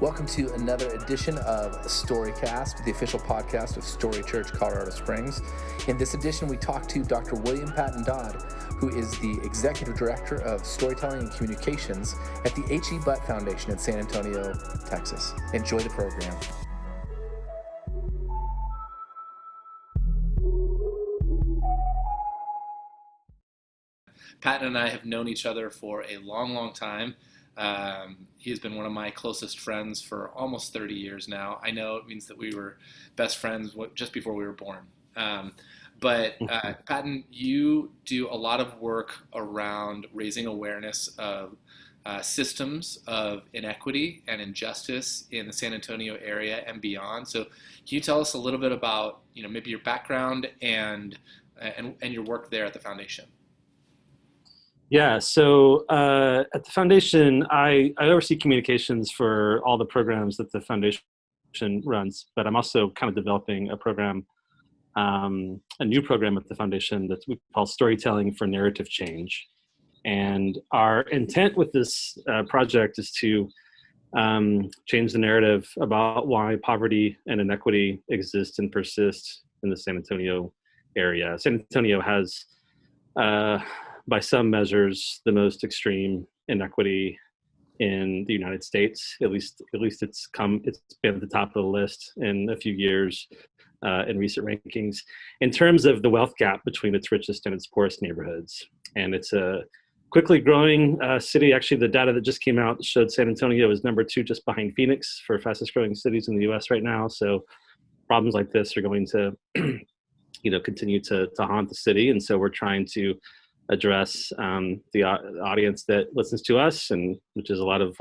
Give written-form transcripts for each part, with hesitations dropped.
Welcome to another edition of Storycast, the official podcast of Story Church, Colorado Springs. In this edition, we talk to Dr. William Patton Dodd, who is the Executive Director of Storytelling and Communications at the H.E.Butt Foundation in San Antonio, Texas. Enjoy the program. Patton and I have known each other for a long, long time. He has been one of my closest friends for almost 30 years now. I know it means that we were best friends just before we were born. But Patton, you do a lot of work around raising awareness of systems of inequity and injustice in the San Antonio area and beyond. So can you tell us a little bit about, maybe your background and your work there at the foundation? Yeah, so at the foundation, I oversee communications for all the programs that the foundation runs, but I'm also kind of developing a program, a new program at the foundation that we call Storytelling for Narrative Change. And our intent with this project is to change the narrative about why poverty and inequity exist and persist in the San Antonio area. San Antonio has by some measures, the most extreme inequity in the United States. At least it's been at the top of the list in a few years in recent rankings. In terms of the wealth gap between its richest and its poorest neighborhoods, and it's a quickly growing city. Actually, the data that just came out showed San Antonio is number 2, just behind Phoenix, for fastest growing cities in the U.S. right now. So problems like this are going to, continue to haunt the city, and so we're trying to address the audience that listens to us, and which is a lot of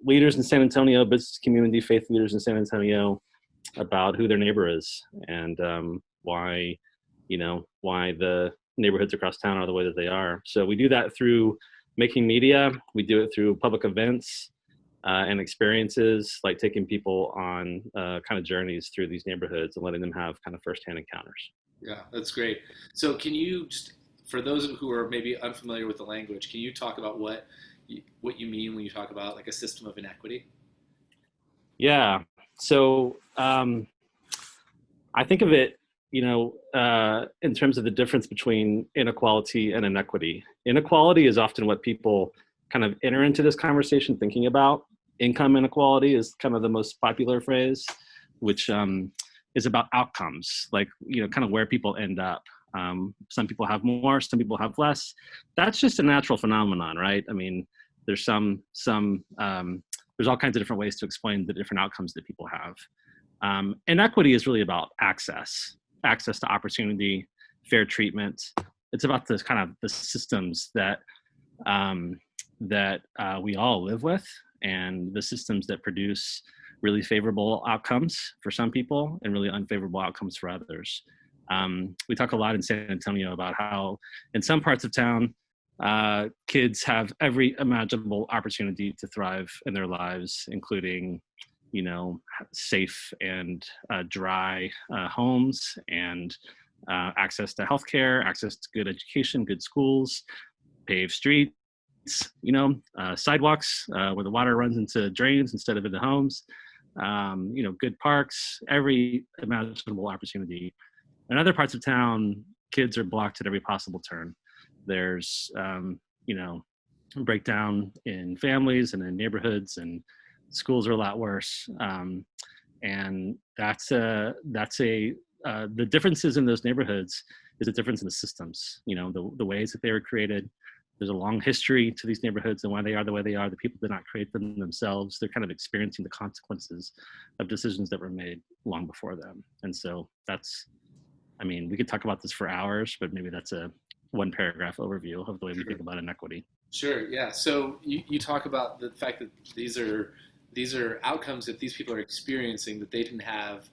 leaders in San Antonio, business community, faith leaders in San Antonio, about who their neighbor is and why the neighborhoods across town are the way that they are. So we do that through making media. We do it through public events and experiences, like taking people on kind of journeys through these neighborhoods and letting them have kind of firsthand encounters. Yeah, that's great. So can you just, for those who are maybe unfamiliar with the language, can you talk about what you mean when you talk about like a system of inequity? Yeah. So I think of it, in terms of the difference between inequality and inequity. Inequality is often what people kind of enter into this conversation thinking about. Income inequality is kind of the most popular phrase, which is about outcomes, kind of where people end up. Some people have more, some people have less. That's just a natural phenomenon, right? I mean, there's there's all kinds of different ways to explain the different outcomes that people have. Inequity is really about access to opportunity, fair treatment. It's about this kind of the systems that we all live with, and the systems that produce really favorable outcomes for some people and really unfavorable outcomes for others. We talk a lot in San Antonio about how in some parts of town, kids have every imaginable opportunity to thrive in their lives, including, safe and dry homes and access to healthcare, access to good education, good schools, paved streets, sidewalks where the water runs into drains instead of into homes, good parks, every imaginable opportunity. In other parts of town, kids are blocked at every possible turn. There's, breakdown in families and in neighborhoods, and schools are a lot worse. And the differences in those neighborhoods is a difference in the systems, the ways that they were created. There's a long history to these neighborhoods and why they are the way they are. The people did not create them themselves. They're kind of experiencing the consequences of decisions that were made long before them. And so we could talk about this for hours, but maybe that's a one paragraph overview of the way we think about inequity. Sure. Yeah. So you talk about the fact that these are outcomes that these people are experiencing that they didn't have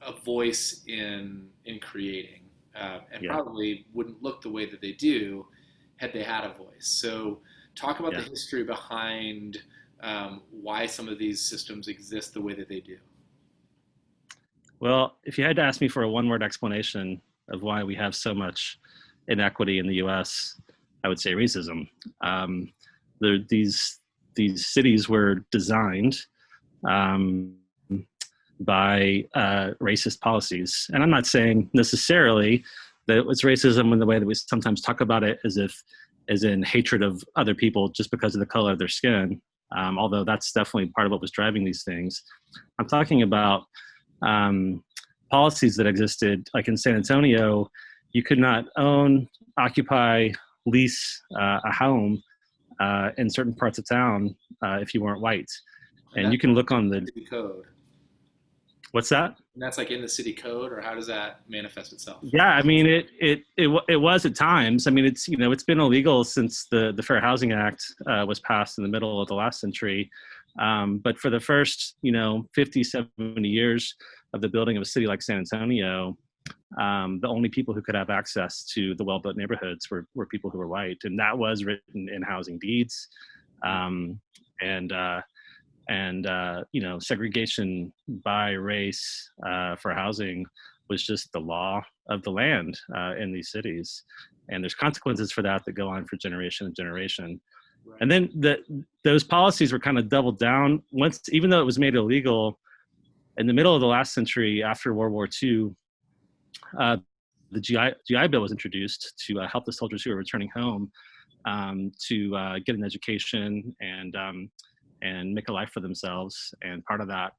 a voice in creating, and probably wouldn't look the way that they do had they had a voice. So talk about the history behind why some of these systems exist the way that they do. Well, if you had to ask me for a one-word explanation of why we have so much inequity in the U.S., I would say racism. These these cities were designed by racist policies. And I'm not saying necessarily that it's racism in the way that we sometimes talk about it, as in hatred of other people just because of the color of their skin. Although that's definitely part of what was driving these things. I'm talking about policies that existed, like in San Antonio. You could not own, occupy, lease a home in certain parts of town if you weren't white. And you can look on the city code. What's that? And that's like in the city code, or how does that manifest itself? Yeah, I mean, it was at times. I mean, it's been illegal since the Fair Housing Act was passed in the middle of the last century. But for the first 50, 70 years of the building of a city like San Antonio, the only people who could have access to the well-built neighborhoods were people who were white, and that was written in housing deeds. Segregation by race for housing was just the law of the land in these cities. And there's consequences for that go on for generation and generation. Right. And then those policies were kind of doubled down even though it was made illegal in the middle of the last century after World War II. The GI Bill was introduced to help the soldiers who were returning home to get an education and make a life for themselves. And part of that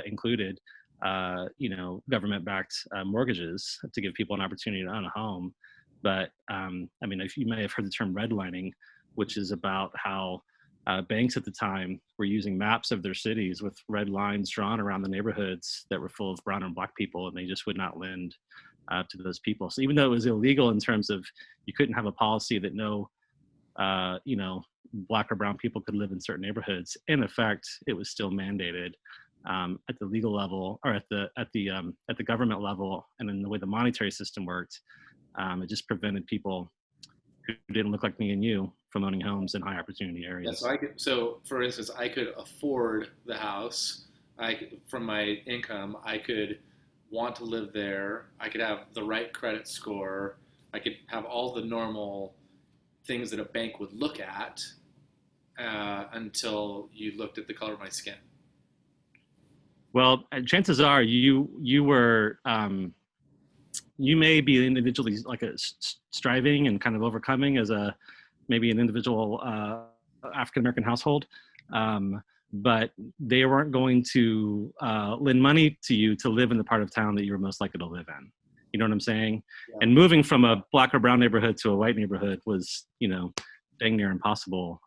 included, government-backed mortgages to give people an opportunity to own a home. But if you may have heard the term redlining, which is about how banks at the time were using maps of their cities with red lines drawn around the neighborhoods that were full of brown and black people, and they just would not lend to those people. So even though it was illegal in terms of you couldn't have a policy that no black or brown people could live in certain neighborhoods, in effect, it was still mandated at the legal level, or at the government level, and in the way the monetary system worked. It just prevented people who didn't look like me and you from owning homes in high opportunity areas. Yeah, so for instance, I could afford the house. From my income, I could want to live there. I could have the right credit score. I could have all the normal things that a bank would look at until you looked at the color of my skin. Well, chances are you were you may be individually striving and kind of overcoming as maybe an individual African American household, but they weren't going to lend money to you to live in the part of town that you were most likely to live in. You know what I'm saying? Yeah. And moving from a black or brown neighborhood to a white neighborhood was, dang near impossible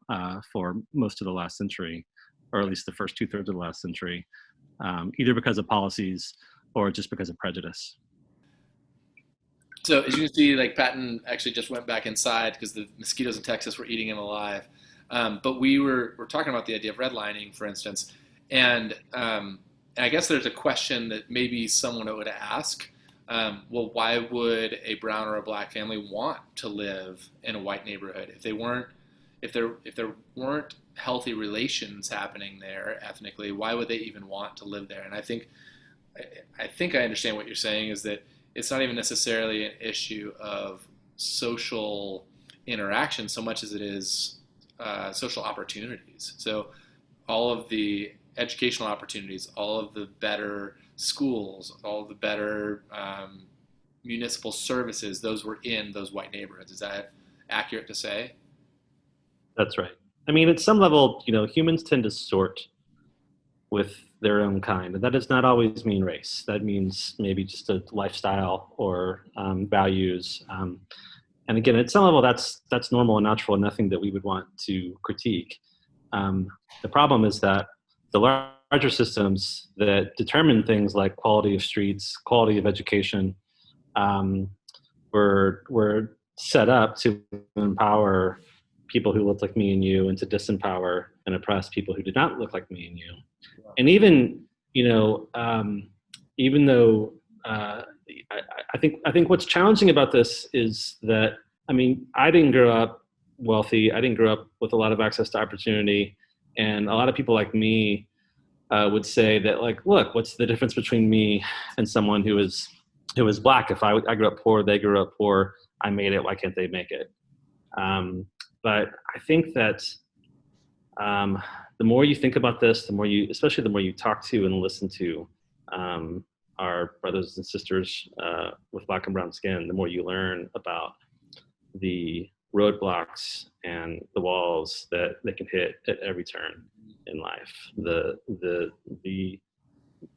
for most of the last century, or at least the first 2/3 of the last century, either because of policies or just because of prejudice. So as you can see, Patton actually just went back inside because the mosquitoes in Texas were eating him alive. But we're talking about the idea of redlining, for instance, and I guess there's a question that maybe someone would ask. Well, why would a brown or a black family want to live in a white neighborhood if there weren't healthy relations happening there ethnically? Why would they even want to live there? And I think I understand what you're saying is that it's not even necessarily an issue of social interaction so much as it is social opportunities. So all of the educational opportunities, all of the better schools, all of the better municipal services, those were in those white neighborhoods. Is that accurate to say? That's right. I mean, at some level, humans tend to sort with their own kind, and that does not always mean race. That means maybe just a lifestyle or values. And again, at some level, that's normal and natural, and nothing that we would want to critique. The problem is that the larger systems that determine things like quality of streets, quality of education, were set up to empower people who looked like me and you, and to disempower and oppress people who did not look like me and you. And even, even though I think what's challenging about this is that, I didn't grow up wealthy. I didn't grow up with a lot of access to opportunity. And a lot of people like me would say that, look, what's the difference between me and someone who is black? If I grew up poor, they grew up poor, I made it, why can't they make it? But I think that the more you think about this, especially the more you talk to and listen to our brothers and sisters with black and brown skin, the more you learn about the roadblocks and the walls that they can hit at every turn in life. The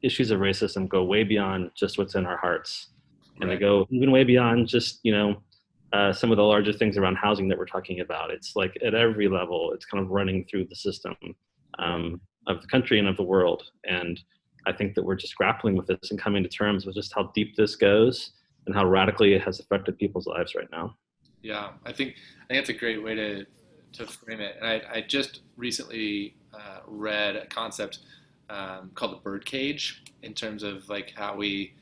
issues of racism go way beyond just what's in our hearts, and they go even way beyond just some of the larger things around housing that we're talking about. It's like at every level, it's kind of running through the system of the country and of the world. And I think that we're just grappling with this and coming to terms with just how deep this goes and how radically it has affected people's lives right now. Yeah, I think that's a great way to frame it. And I just recently read a concept called the bird cage, in terms of like how we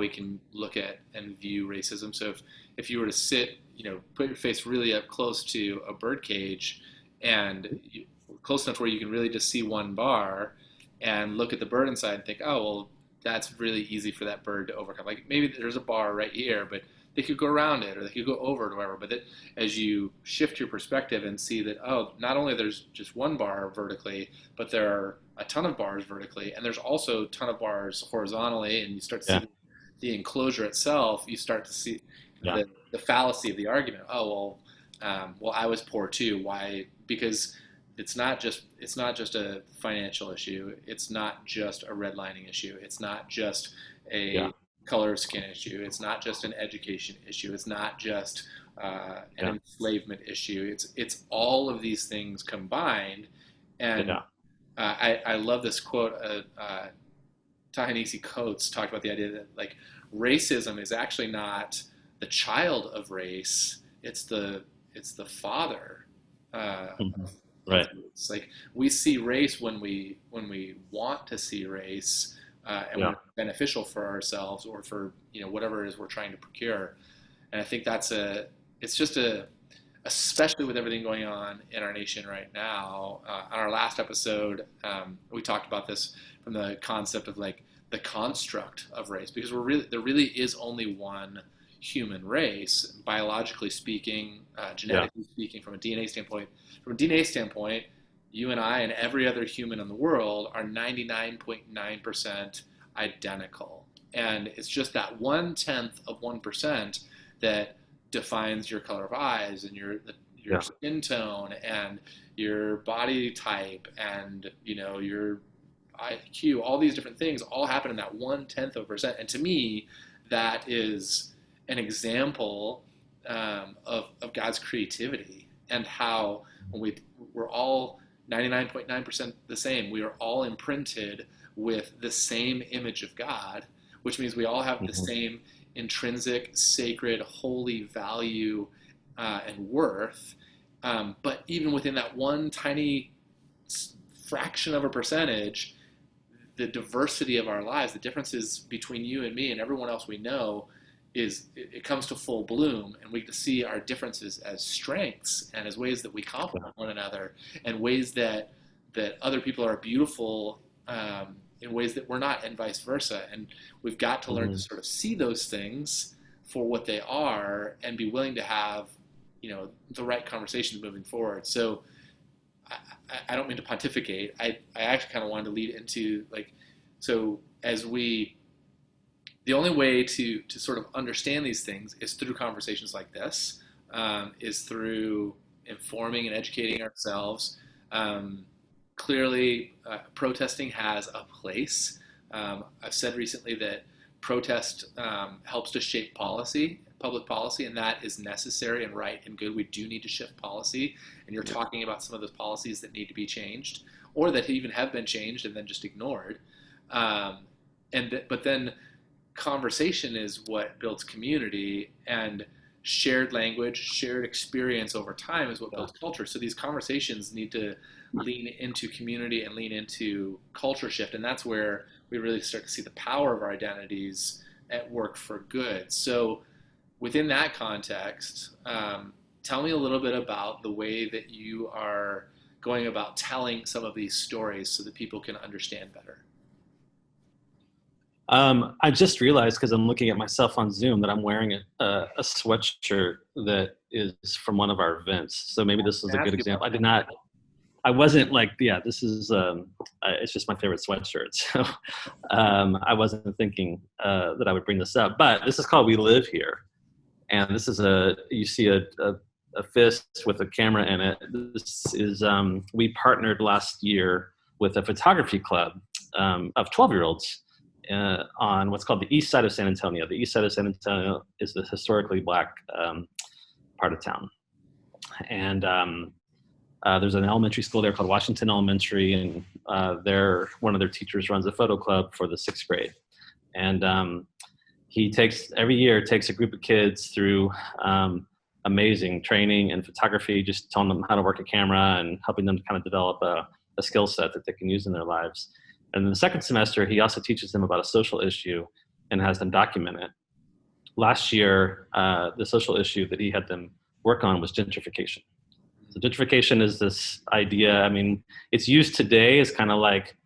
can look at and view racism. So if you were to sit, put your face really up close to a bird cage, and close enough where you can really just see one bar, and look at the bird inside and think, oh, well, that's really easy for that bird to overcome. Like maybe there's a bar right here, but they could go around it, or they could go over it, or whatever. But as you shift your perspective and see that, oh, not only there's just one bar vertically, but there are a ton of bars vertically, and there's also a ton of bars horizontally, and you start to see the enclosure itself, you start to see the fallacy of the argument. Oh, well, I was poor too. Why? Because it's not just a financial issue. It's not just a redlining issue. It's not just a color of skin issue. It's not just an education issue. It's not just an enslavement issue. It's all of these things combined. And I love this quote. Ta-Nehisi Coates talked about the idea that like racism is actually not the child of race. It's the father. Right. It's like we see race when we want to see race, and when it's beneficial for ourselves or for whatever it is we're trying to procure. And I think especially with everything going on in our nation right now. On our last episode, we talked about this from the concept of like the construct of race, because there really is only one human race, biologically speaking, genetically speaking, from a DNA standpoint. From a DNA standpoint, you and I and every other human in the world are 99.9% identical. And it's just that 1/10 of 1% that defines your color of eyes and your skin tone and your body type and your IQ. All these different things all happen in that 1/10 of a percent. And to me, that is an example of God's creativity, and how when we're all 99.9% the same. We are all imprinted with the same image of God, which means we all have the same intrinsic, sacred, holy value and worth. But even within that one tiny fraction of a percentage, the diversity of our lives, the differences between you and me and everyone else we know, it comes to full bloom, and we get to see our differences as strengths and as ways that we complement one another, and ways that other people are beautiful in ways that we're not, and vice versa. And we've got to learn to sort of see those things for what they are and be willing to have, the right conversations moving forward. So I don't mean to pontificate. I actually kind of wanted to lead into the only way to sort of understand these things is through conversations like this, is through informing and educating ourselves. Clearly, protesting has a place. I've said recently that protest helps to shape policy, public policy, and that is necessary and right and good. We do need to shift policy, and you're talking about some of those policies that need to be changed, or that even have been changed and then just ignored. But then conversation is what builds community, and shared language, shared experience over time is what builds culture. So these conversations need to lean into community and lean into culture shift, and that's where we really start to see the power of our identities at work for good. So within that context, tell me a little bit about the way that you are going about telling some of these stories so that people can understand better. I just realized, because I'm looking at myself on Zoom, that I'm wearing a sweatshirt that is from one of our events. So maybe this is a good example. I wasn't like, yeah, this is, it's just my favorite sweatshirt. So I wasn't thinking that I would bring this up, but this is called We Live Here. And this is you see a fist with a camera in it. This is, we partnered last year with a photography club of 12-year-olds on what's called the east side of San Antonio. The east side of San Antonio is the historically Black part of town. And there's an elementary school there called Washington Elementary, and one of their teachers runs a photo club for the 6th grade. And he every year takes a group of kids through amazing training in photography, just telling them how to work a camera and helping them kind of develop a skill set that they can use in their lives. And in the second semester, he also teaches them about a social issue and has them document it. Last year, the social issue that he had them work on was gentrification. So gentrification is this idea, I mean, it's used today as kind of like,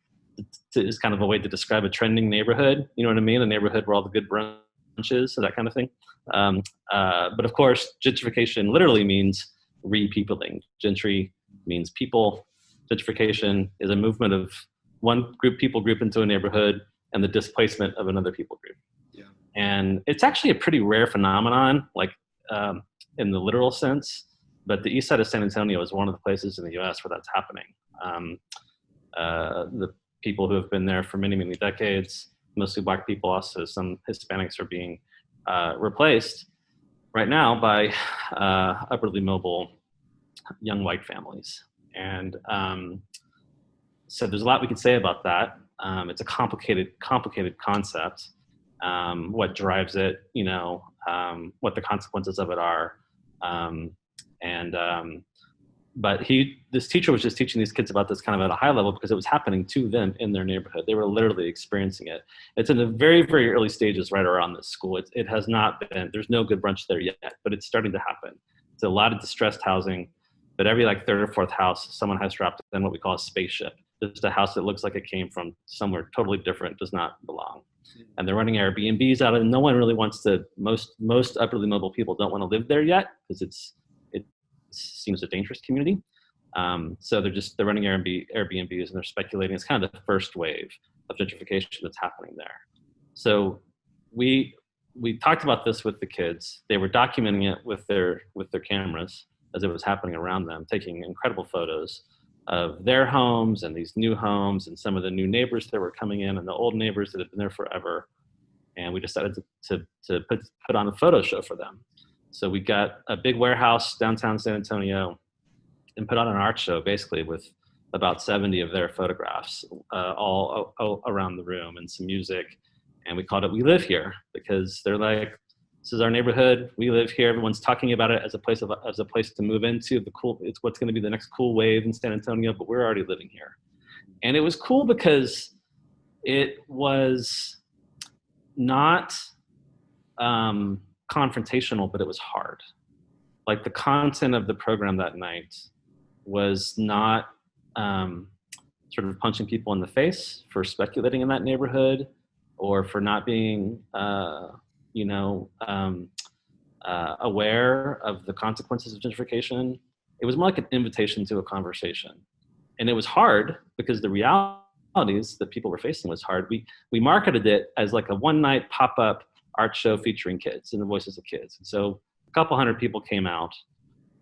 is kind of a way to describe a trending neighborhood. You know what I mean? A neighborhood where all the good brunch is, so that kind of thing. But of course, gentrification literally means repeopling. Gentry means people. Gentrification is a movement of one people group into a neighborhood and the displacement of another people group. Yeah. And it's actually a pretty rare phenomenon, like in the literal sense, but the east side of San Antonio is one of the places in the US where that's happening. The people who have been there for many, many decades, mostly Black people, also some Hispanics, are being replaced right now by upwardly mobile young white families. And so there's a lot we could say about that. It's a complicated concept. What drives it, what the consequences of it are. But this teacher was just teaching these kids about this kind of at a high level because it was happening to them in their neighborhood. They were literally experiencing it. It's in the very, very early stages right around this school. It has not been, there's no good brunch there yet, but it's starting to happen. It's a lot of distressed housing, but every like third or fourth house, someone has dropped in what we call a spaceship. Just a house that looks like it came from somewhere totally different, does not belong. And they're running Airbnbs out of it. No one really wants to, most upwardly mobile people don't want to live there yet because it seems a dangerous community. So they're running Airbnbs and they're speculating. It's kind of the first wave of gentrification that's happening there. So we talked about this with the kids. They were documenting it with their cameras as it was happening around them, taking incredible photos of their homes and these new homes and some of the new neighbors that were coming in and the old neighbors that had been there forever. And we decided to put on a photo show for them. So we got a big warehouse downtown San Antonio and put on an art show basically with about 70 of their photographs all around the room and some music. And we called it We Live Here because they're like, this is our neighborhood. We live here. Everyone's talking about it as a place to move into. It's what's going to be the next cool wave in San Antonio, but we're already living here. And it was cool because it was not confrontational, but it was hard. Like the content of the program that night was not sort of punching people in the face for speculating in that neighborhood or for not being aware of the consequences of gentrification. It was more like an invitation to a conversation. And it was hard because the realities that people were facing was hard. We marketed it as like a one-night pop-up art show featuring kids and the voices of kids. And so a couple hundred people came out,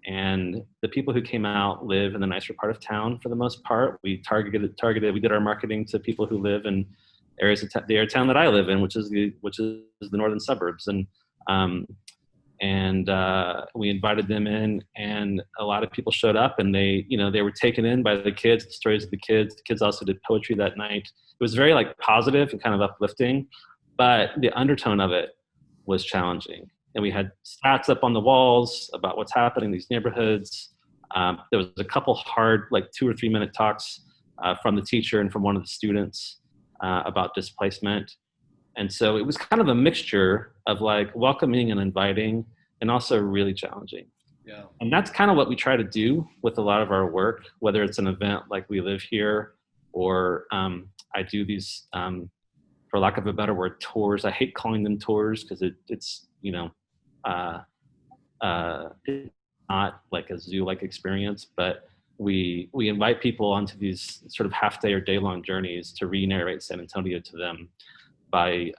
and the people who came out live in the nicer part of town for the most part. We we did our marketing to people who live in areas of the area of town that I live in, which is the northern suburbs. And we invited them in, and a lot of people showed up, and they were taken in by the kids, the stories of the kids. The kids also did poetry that night. It was very like positive and kind of uplifting, but the undertone of it was challenging. And we had stats up on the walls about what's happening in these neighborhoods. There was a couple hard, like 2 or 3 minute talks from the teacher and from one of the students about displacement. And so it was kind of a mixture of like welcoming and inviting, and also really challenging. Yeah. And that's kind of what we try to do with a lot of our work, whether it's an event like We Live Here, or I do these, for lack of a better word, tours. I hate calling them tours because it's not like a zoo-like experience, but we invite people onto these sort of half-day or day-long journeys to re-narrate San Antonio to them by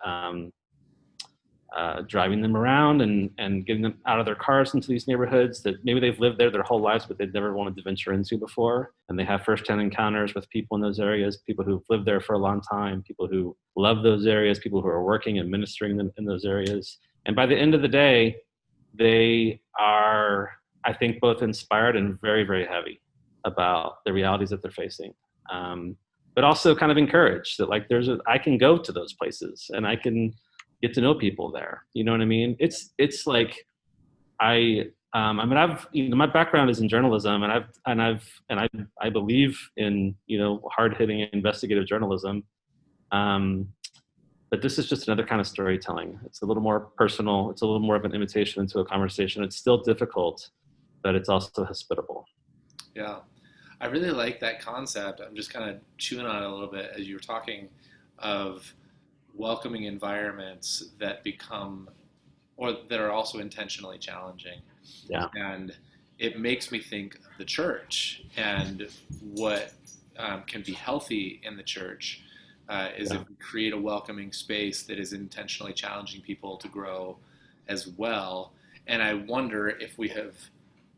driving them around and getting them out of their cars into these neighborhoods that maybe they've lived there their whole lives, but they've never wanted to venture into before. And they have firsthand encounters with people in those areas, people who've lived there for a long time, people who love those areas, people who are working and ministering them in those areas. And by the end of the day, they are, I think, both inspired and very, very heavy about the realities that they're facing. But also kind of encouraged that like I can go to those places and I can get to know people there. You know what I mean? It's like I mean, my background is in journalism, and I believe in, hard hitting investigative journalism. But this is just another kind of storytelling. It's a little more personal. It's a little more of an invitation into a conversation. It's still difficult, but it's also hospitable. Yeah. I really like that concept. I'm just kind of chewing on it a little bit as you were talking of welcoming environments that become, or that are also intentionally challenging. Yeah. And it makes me think of the church and what can be healthy in the church is if we create a welcoming space that is intentionally challenging people to grow as well. And I wonder if we have,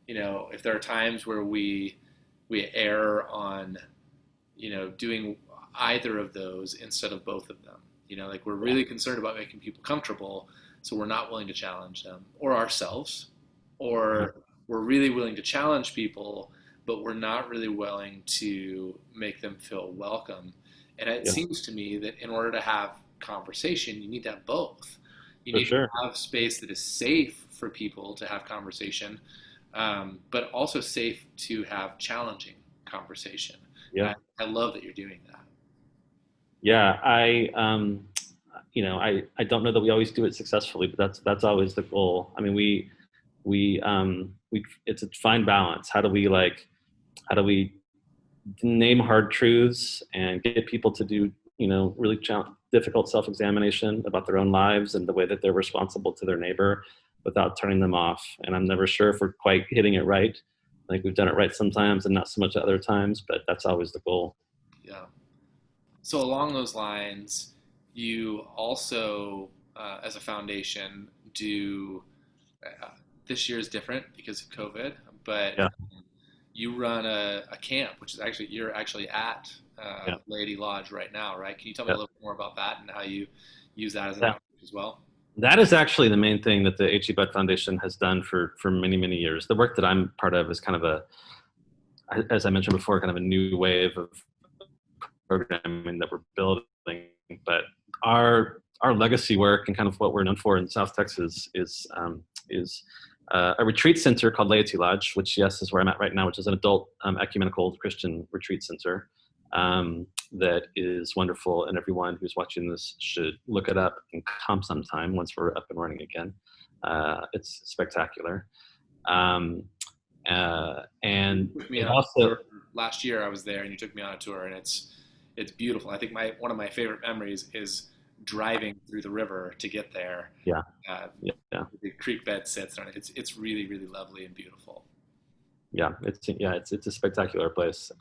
if there are times where we err on, doing either of those instead of both of them. Like we're really concerned about making people comfortable, so we're not willing to challenge them or ourselves, or we're really willing to challenge people, but we're not really willing to make them feel welcome. And it seems to me that in order to have conversation, you need to have both. You need to have space that is safe for people to have conversation, but also safe to have challenging conversation. Yeah. I love that you're doing that. Yeah, I don't know that we always do it successfully, but that's always the goal. I mean, we it's a fine balance. How do we name hard truths and get people to do, really difficult self-examination about their own lives and the way that they're responsible to their neighbor without turning them off. And I'm never sure if we're quite hitting it right. I think we've done it right sometimes and not so much at other times, but that's always the goal. Yeah. So along those lines, you also, as a foundation, do, this year is different because of COVID, but you run a camp, which is you're actually at Laity Lodge right now, right? Can you tell me a little bit more about that and how you use that as an outreach as well? That is actually the main thing that the H.E.Butt Foundation has done for many, many years. The work that I'm part of is kind of as I mentioned before, kind of a new wave of programming that we're building. But our legacy work and kind of what we're known for in South Texas is a retreat center called Laity Lodge, which is where I'm at right now, which is an adult ecumenical Christian retreat center that is wonderful, and everyone who's watching this should look it up and come sometime once we're up and running again. It's spectacular. And it also, last year I was there and you took me on a tour, and it's beautiful. I think one of my favorite memories is driving through the river to get there. The creek bed sits on it. It's really, really lovely and beautiful. It's a spectacular place.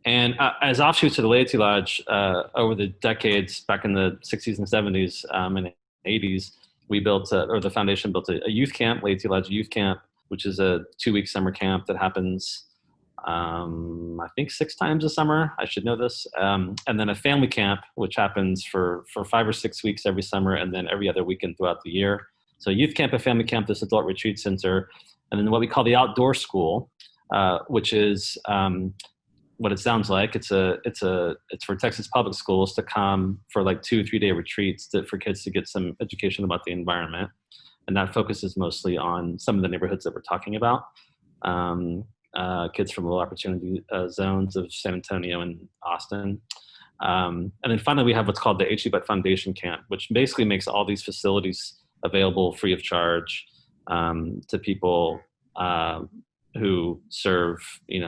And as offshoots of the Laity Lodge, over the decades, back in the 60s and 70s and 80s, we built, or the foundation built a youth camp, Laity Lodge Youth Camp, which is a 2-week summer camp that happens, I think 6 times a summer. I should know this. And then a family camp, which happens for 5 or 6 weeks every summer, and then every other weekend throughout the year. So youth camp, a family camp, this adult retreat center, and then what we call the outdoor school, which is what it sounds like. It's for Texas public schools to come for like 2 or 3 day retreats for kids to get some education about the environment. And that focuses mostly on some of the neighborhoods that we're talking about. Kids from low opportunity zones of San Antonio and Austin. And then finally, we have what's called the H.E.Butt Foundation Camp, which basically makes all these facilities available free of charge to people who serve,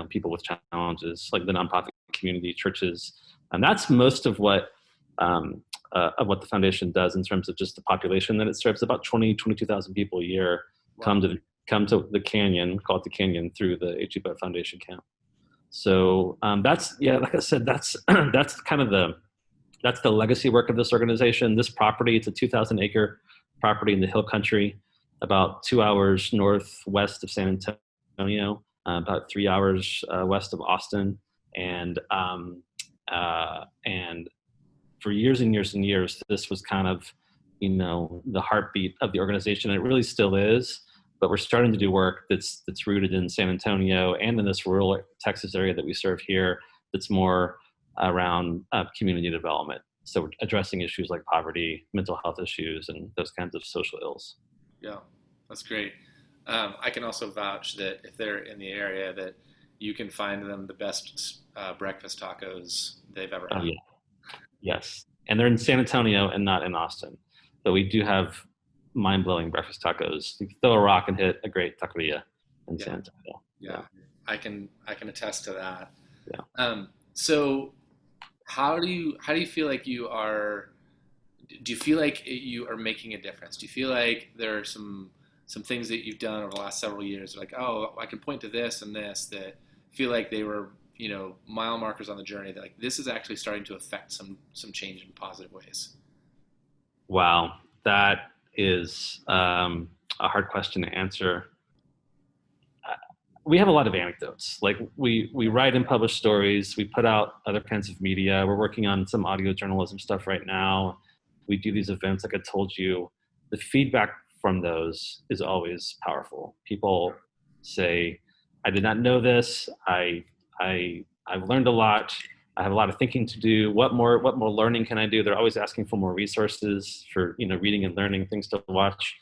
people with challenges, like the nonprofit community, churches. And that's most of what the foundation does in terms of just the population that it serves. About 22,000 people a year come to the canyon, call it the canyon, through the H.E.Butt Foundation Camp. So that's, yeah, like I said, that's that's kind of the legacy work of this organization. This property, it's a 2,000 acre property in the Hill Country, about 2 hours northwest of San Antonio, about 3 hours west of Austin, and for years and years and years, this was kind of, the heartbeat of the organization. It really still is, but we're starting to do work that's rooted in San Antonio and in this rural Texas area that we serve here. That's more around community development. So we're addressing issues like poverty, mental health issues, and those kinds of social ills. Yeah, that's great. I can also vouch that if they're in the area, that you can find them the best breakfast tacos they've ever Oh had. yeah, yes, and they're in San Antonio and not in Austin, but we do have mind-blowing breakfast tacos. You can throw a rock and hit a great taqueria in Yeah, San Antonio. yeah, Yeah, I can attest to that. yeah. So how do you feel like you are? Do you feel like you are making a difference? Do you feel like there are some things that you've done over the last several years, like, oh, I can point to this and this, that feel like they were, mile markers on the journey, that like this is actually starting to affect some change in positive ways? Wow, that is a hard question to answer. We have a lot of anecdotes. Like we write and publish stories. We put out other kinds of media. We're working on some audio journalism stuff right now. We do these events, like I told you. The feedback from those is always powerful. People say, "I did not know this. I've learned a lot. I have a lot of thinking to do. What more learning can I do?" They're always asking for more resources for reading and learning, things to watch.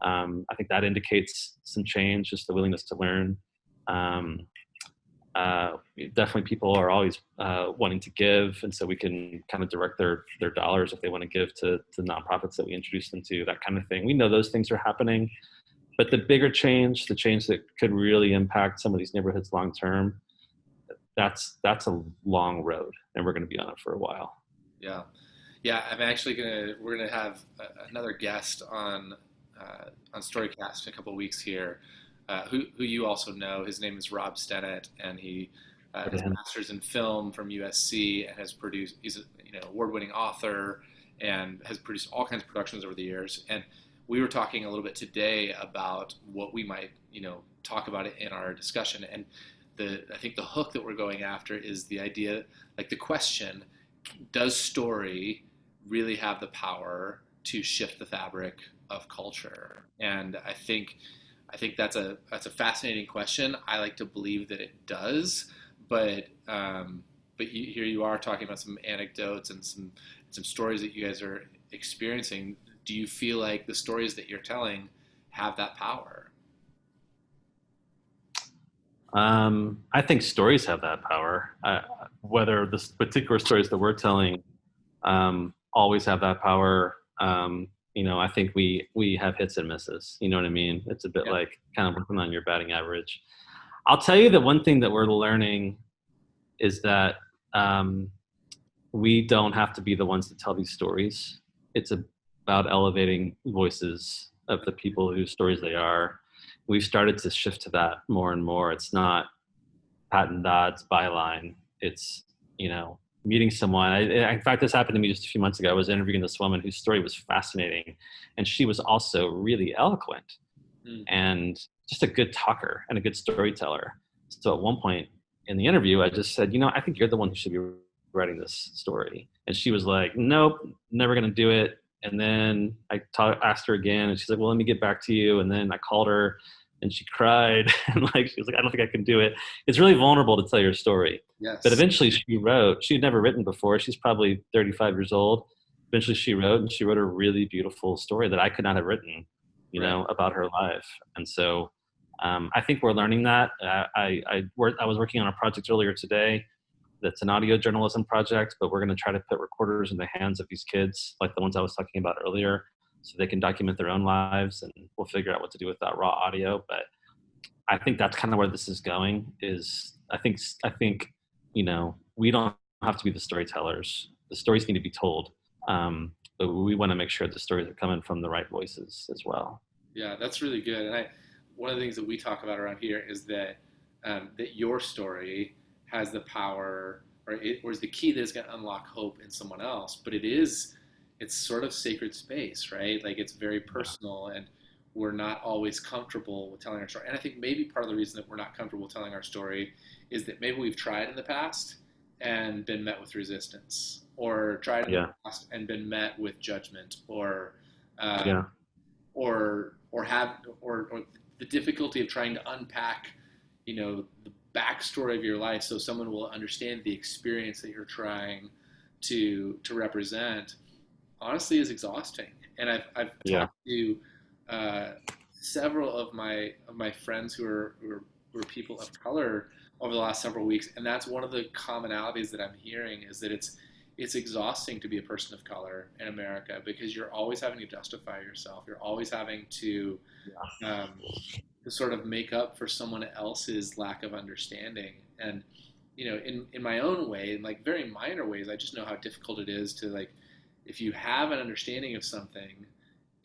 I think that indicates some change, just the willingness to learn. Um, Definitely, people are always wanting to give, and so we can kind of direct their dollars if they want to give to nonprofits that we introduce them to, that kind of thing. We know those things are happening, but the bigger change, the change that could really impact some of these neighborhoods long term, that's a long road, and we're going to be on it for a while. Yeah, yeah. We're gonna have another guest on Storycast in a couple of weeks here, who you also know. His name is Rob Stennett, and he has a master's in film from USC and has produced. He's a award-winning author and has produced all kinds of productions over the years. And we were talking a little bit today about what we might talk about it in our discussion. And I think the hook that we're going after is the idea, like the question: does story really have the power to shift the fabric of culture? And I think that's a fascinating question. I like to believe that it does, but here you are talking about some anecdotes and some stories that you guys are experiencing. Do you feel like the stories that you're telling have that power? I think stories have that power. Whether the particular stories that we're telling always have that power, I think we have hits and misses. You know what I mean? It's a bit Yeah. like kind of working on your batting average. I'll tell you that one thing that we're learning is that we don't have to be the ones to tell these stories. It's about elevating voices of the people whose stories they are. We've started to shift to that more and more. It's not Patton Dodd's byline. It's, meeting someone. In fact, this happened to me just a few months ago. I was interviewing this woman whose story was fascinating, and she was also really eloquent Mm. and just a good talker and a good storyteller. So at one point in the interview, I just said, I think you're the one who should be writing this story. And she was like, nope, never going to do it. And then I asked her again, and she's like, well, let me get back to you. And then I called her, and she cried, and she was like, I don't think I can do it. It's really vulnerable to tell your story. But Yes. eventually she wrote. She had never written before. She's probably 35 years old. Eventually she wrote, and she wrote a really beautiful story that I could not have written, Right. about her life. And so I think we're learning that. I was working on a project earlier today that's an audio journalism project, but we're going to try to put recorders in the hands of these kids, like the ones I was talking about earlier, so they can document their own lives, and we'll figure out what to do with that raw audio. But I think that's kind of where this is going. I think we don't have to be the storytellers. The stories need to be told, but we want to make sure the stories are coming from the right voices as well. Yeah, that's really good. And one of the things that we talk about around here is that that your story has the power, or is the key that is going to unlock hope in someone else. But it's sort of sacred space, right? Like it's very personal, and we're not always comfortable with telling our story. And I think maybe part of the reason that we're not comfortable telling our story is that maybe we've tried in the past and been met with resistance, or tried in the past and been met with judgment, or Yeah. or the difficulty of trying to unpack, the backstory of your life so someone will understand the experience that you're trying to represent, honestly is exhausting. And I've talked to several of my friends who are people of color over the last several weeks, and that's one of the commonalities that I'm hearing, is that it's exhausting to be a person of color in America, because you're always having to justify yourself. You're always having to sort of make up for someone else's lack of understanding. And in my own way, in like very minor ways, I just know how difficult it is to, like, if you have an understanding of something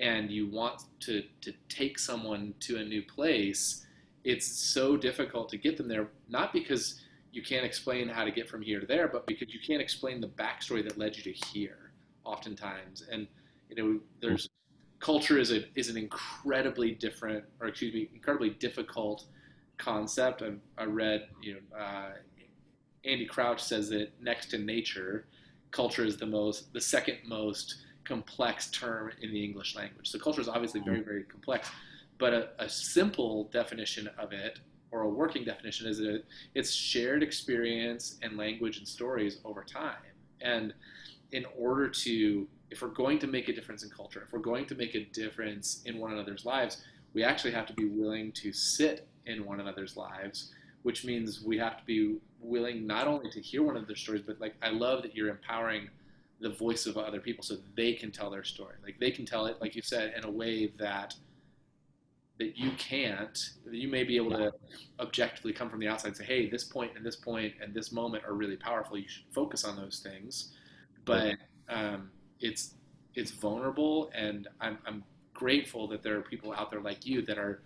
and you want to take someone to a new place, it's so difficult to get them there, not because you can't explain how to get from here to there, but because you can't explain the backstory that led you to here oftentimes. And there's culture is an incredibly incredibly difficult concept. I read, Andy Crouch says that next to nature, culture is the second most complex term in the English language. So culture is obviously very, very complex, but a simple definition of it, or a working definition, is that it's shared experience and language and stories over time. And in order to, if we're going to make a difference in culture, if we're going to make a difference in one another's lives, we actually have to be willing to sit in one another's lives, which means we have to be willing not only to hear one another's stories, but, like, I love that you're empowering the voice of other people so they can tell their story. Like, they can tell it, like you said, in a way that you can't. You may be able to objectively come from the outside and say, hey, this point and this point and this moment are really powerful. You should focus on those things. But it's vulnerable, and I'm grateful that there are people out there like you that are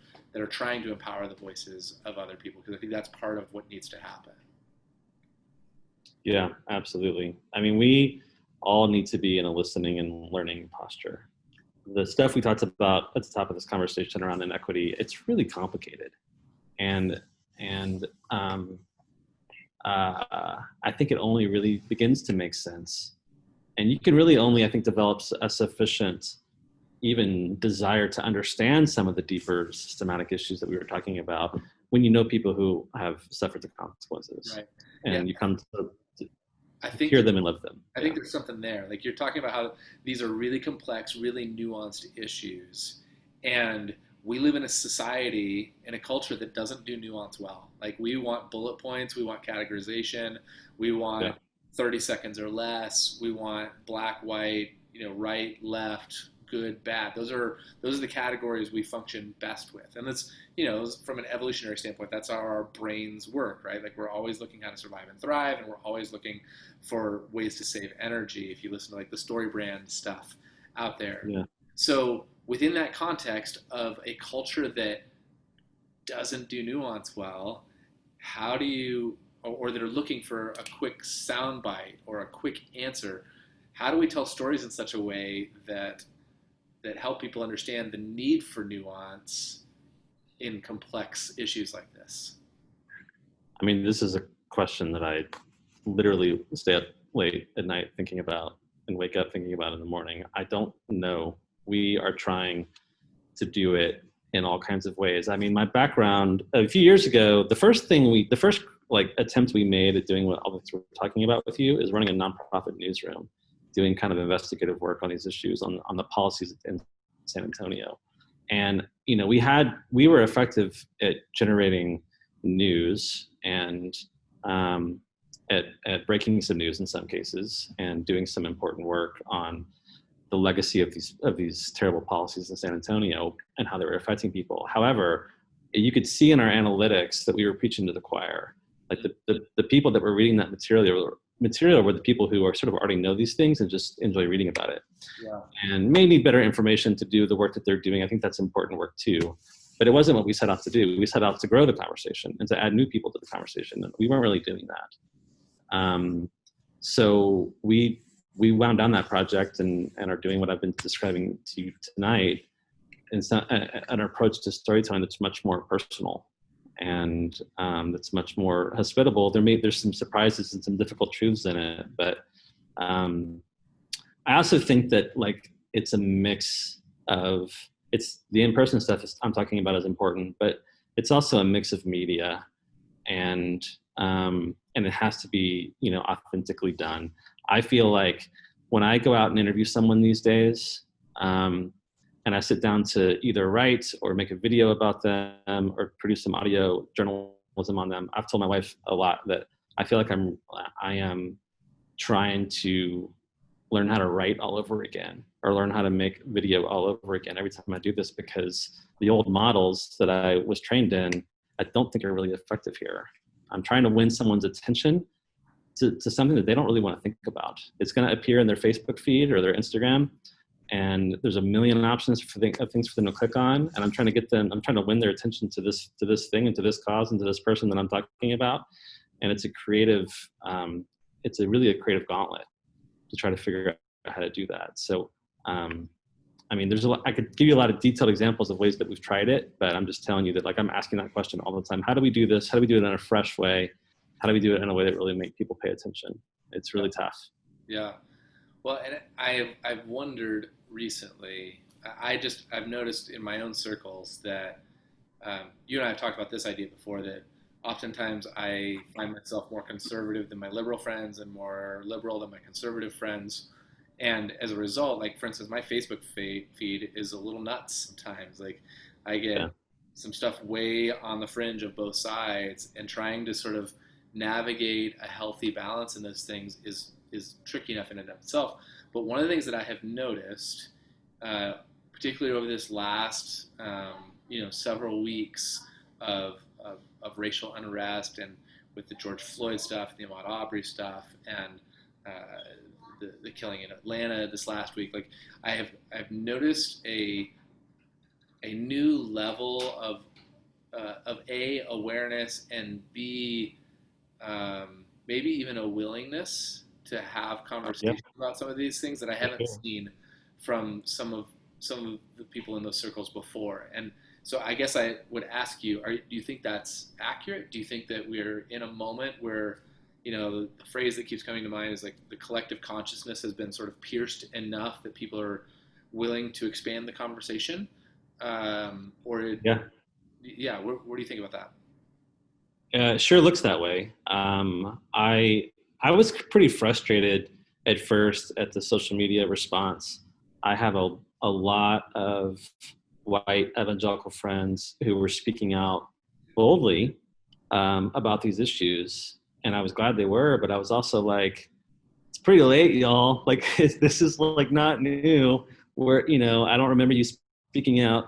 trying to empower the voices of other people, because I think that's part of what needs to happen. Yeah, absolutely. I mean, we all need to be in a listening and learning posture. The stuff we talked about at the top of this conversation around inequity, it's really complicated. And I think it only really begins to make sense. And you can really only, I think, develop a sufficient even desire to understand some of the deeper systematic issues that we were talking about when you know people who have suffered the consequences. Right. And you come to I think hear them and love them. I think there's something there. Like, you're talking about how these are really complex, really nuanced issues. And we live in a society, in a culture that doesn't do nuance well. Like, we want bullet points, we want categorization, we want 30 seconds or less, we want black, white, right, left, good, bad. Those are the categories we function best with. And that's, from an evolutionary standpoint, that's how our brains work, right? Like, we're always looking how to survive and thrive, and we're always looking for ways to save energy, if you listen to, like, the story brand stuff out there. Yeah. So within that context of a culture that doesn't do nuance well, how do you, or that are looking for a quick soundbite or a quick answer, how do we tell stories in such a way that help people understand the need for nuance in complex issues like this? I mean, this is a question that I literally stay up late at night thinking about and wake up thinking about in the morning. I don't know. We are trying to do it in all kinds of ways. I mean, my background a few years ago, the first attempt we made at doing what all this we're talking about with you is running a nonprofit newsroom, doing kind of investigative work on these issues on the policies in San Antonio. And, we were effective at generating news and at breaking some news in some cases, and doing some important work on the legacy of these terrible policies in San Antonio and how they were affecting people. However, you could see in our analytics that we were preaching to the choir. Like, the people that were reading that material were the people who are sort of already know these things and just enjoy reading about it. Yeah. And may need better information to do the work that they're doing. I think that's important work too. but it wasn't what we set out to do. We set out to grow the conversation and to add new people to the conversation, and we weren't really doing that. So we wound down that project and are doing what I've been describing to you tonight. It's not an approach to storytelling that's much more personal and that's much more hospitable. There's some surprises and some difficult truths in it, but I also think that like it's a mix of, it's the in-person stuff I'm talking about is important, but it's also a mix of media, and it has to be, you know, authentically done. I feel like when I go out and interview someone these days, and I sit down to either write or make a video about them or produce some audio journalism on them, I've told my wife a lot that I feel like I am trying to learn how to write all over again, or learn how to make video all over again every time I do this, because the old models that I was trained in, I don't think are really effective here. I'm trying to win someone's attention to something that they don't really want to think about. It's going to appear in their Facebook feed or their Instagram, and there's a million options of things for them to click on. And I'm trying to win their attention to this thing and to this cause and to this person that I'm talking about. And it's really a creative gauntlet to try to figure out how to do that. So, I mean, I could give you a lot of detailed examples of ways that we've tried it, but I'm just telling you that, like, I'm asking that question all the time. How do we do this? How do we do it in a fresh way? How do we do it in a way that really make people pay attention? It's really tough. Yeah. Well, and I've wondered recently, I've noticed in my own circles that you and I have talked about this idea before, that oftentimes I find myself more conservative than my liberal friends and more liberal than my conservative friends. And as a result, like, for instance, my Facebook feed is a little nuts sometimes. Like, I get some stuff way on the fringe of both sides, and trying to sort of navigate a healthy balance in those things is tricky enough in and of itself. But one of the things that I have noticed, particularly over this last, several weeks of racial unrest, and with the George Floyd stuff, the Ahmaud Arbery stuff, and the killing in Atlanta this last week, like, I've noticed a new level of A, awareness, and B, maybe even a willingness to have conversations about some of these things that I haven't seen from some of the people in those circles before. And so I guess I would ask you, do you think that's accurate? Do you think that we're in a moment where, the phrase that keeps coming to mind is like the collective consciousness has been sort of pierced enough that people are willing to expand the conversation? Where do you think about that? It sure looks that way. I was pretty frustrated at first at the social media response. I have a lot of white evangelical friends who were speaking out boldly about these issues, and I was glad they were, but I was also like, it's pretty late, y'all. Like, this is like not new. Where, I don't remember you speaking out,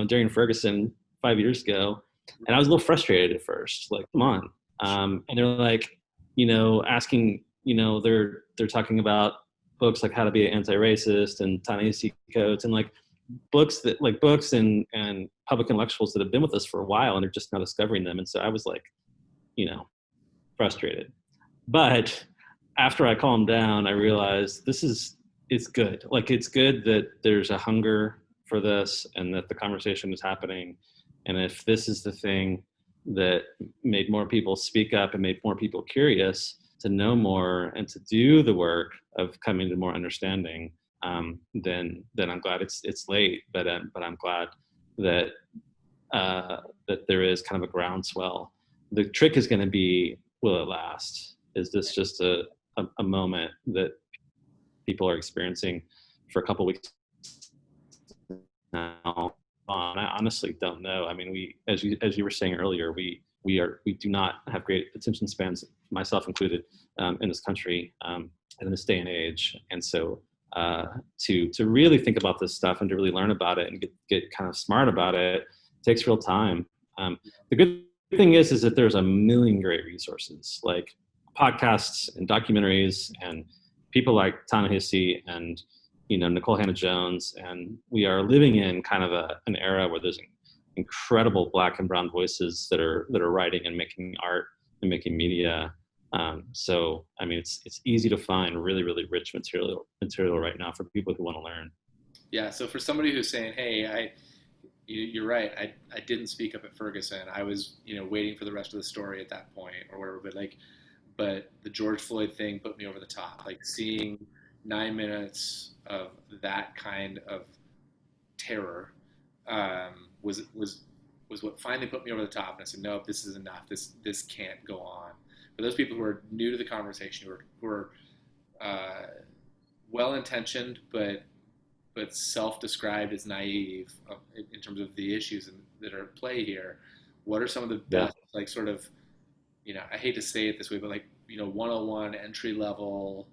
during Ferguson 5 years ago. And I was a little frustrated at first, like, come on. And they're like, asking, they're talking about books like How to Be an Anti-Racist and Ta-Nehisi Coates, and like books and public intellectuals that have been with us for a while, and they're just now discovering them. And so I was like, frustrated. But after I calmed down, I realized it's good. Like, it's good that there's a hunger for this and that the conversation is happening. And if this is the thing that made more people speak up and made more people curious to know more and to do the work of coming to more understanding, then I'm glad it's late. But I'm glad that that there is kind of a groundswell. The trick is going to be, will it last? Is this just a moment that people are experiencing for a couple weeks now? I honestly don't know. I mean, we, as you were saying earlier, we do not have great attention spans, myself included, in this country, and in this day and age. And so to really think about this stuff and to really learn about it and get kind of smart about it takes real time. The good thing is that there's a million great resources, like podcasts and documentaries and people like Ta-Nehisi and Nicole Hannah-Jones, and we are living in kind of an era where there's incredible Black and brown voices that are writing and making art and making media. So I mean, it's easy to find really, really rich material right now for people who want to learn. Yeah. So for somebody who's saying, "Hey, you're right. I didn't speak up at Ferguson. I was, waiting for the rest of the story at that point or whatever." But the George Floyd thing put me over the top. Like seeing 9 minutes of that kind of terror was what finally put me over the top. And I said, "No, this is enough. This can't go on." For those people who are new to the conversation, who are well intentioned, but self-described as naive in terms of the issues that are at play here. What are some of the best, like sort of, I hate to say it this way, but like, 101 entry level,